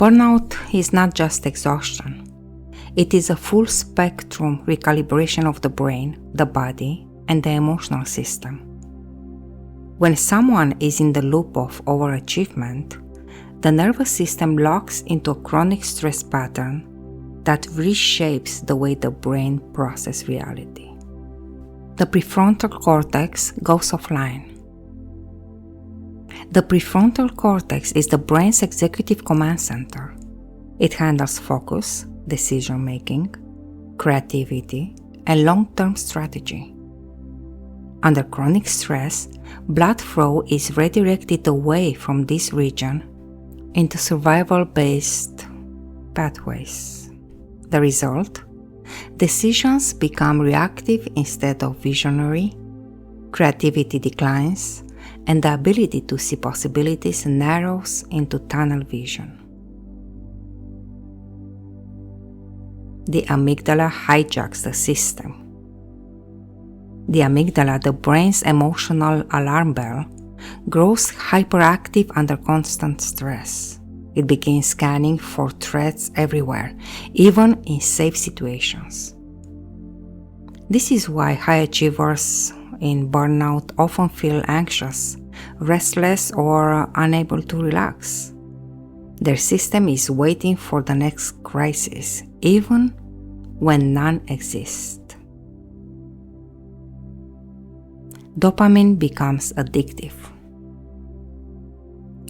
Burnout is not just exhaustion. It is a full-spectrum recalibration of the brain, the body, and the emotional system. When someone is in the loop of overachievement, the nervous system locks into a chronic stress pattern that reshapes the way the brain processes reality. The prefrontal cortex goes offline. The prefrontal cortex is the brain's executive command center. It handles focus, decision-making, creativity, and long-term strategy. Under chronic stress, blood flow is redirected away from this region into survival-based pathways. The result? Decisions become reactive instead of visionary, creativity declines, and the ability to see possibilities narrows into tunnel vision. The amygdala hijacks the system. The amygdala, the brain's emotional alarm bell, grows hyperactive under constant stress. It begins scanning for threats everywhere, even in safe situations. This is why high achievers in burnout often feel anxious, restless, or unable to relax. Their system is waiting for the next crisis, even when none exists. Dopamine becomes addictive.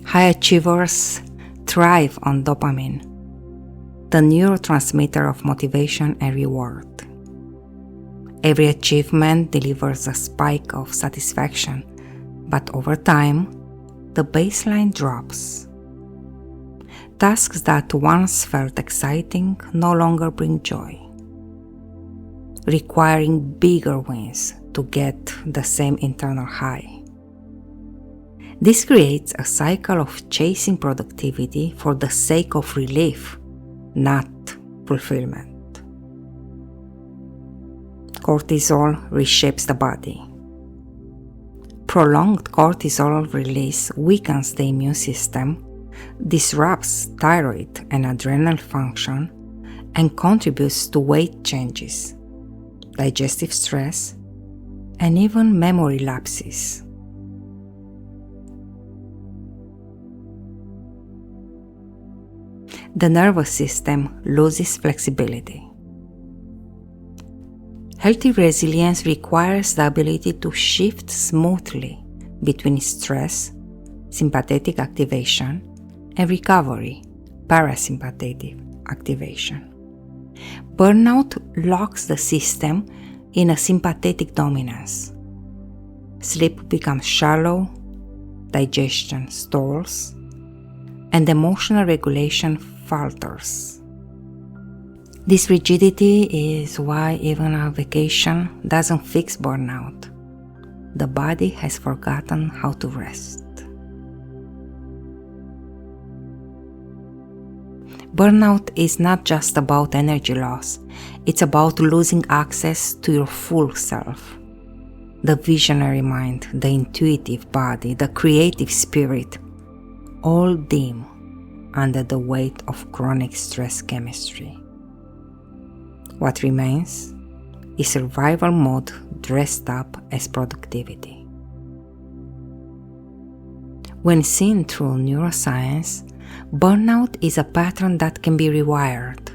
High achievers thrive on dopamine, the neurotransmitter of motivation and reward. Every achievement delivers a spike of satisfaction, but over time, the baseline drops. Tasks that once felt exciting no longer bring joy, requiring bigger wins to get the same internal high. This creates a cycle of chasing productivity for the sake of relief, not fulfillment. Cortisol reshapes the body. Prolonged cortisol release weakens the immune system, disrupts thyroid and adrenal function, and contributes to weight changes, digestive stress, and even memory lapses. The nervous system loses flexibility. Healthy resilience requires the ability to shift smoothly between stress, sympathetic activation, and recovery, parasympathetic activation. Burnout locks the system in a sympathetic dominance. Sleep becomes shallow, digestion stalls, and emotional regulation falters. This rigidity is why even a vacation doesn't fix burnout. The body has forgotten how to rest. Burnout is not just about energy loss, it's about losing access to your full self. The visionary mind, the intuitive body, the creative spirit, all dim under the weight of chronic stress chemistry. What remains is survival mode dressed up as productivity. When seen through neuroscience, burnout is a pattern that can be rewired.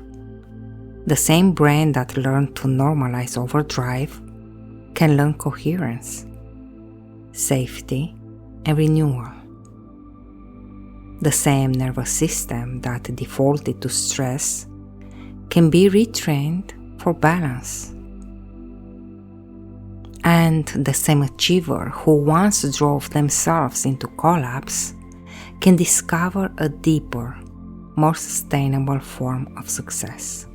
The same brain that learned to normalize overdrive can learn coherence, safety, and renewal. The same nervous system that defaulted to stress can be retrained for balance. And the same achiever who once drove themselves into collapse can discover a deeper, more sustainable form of success.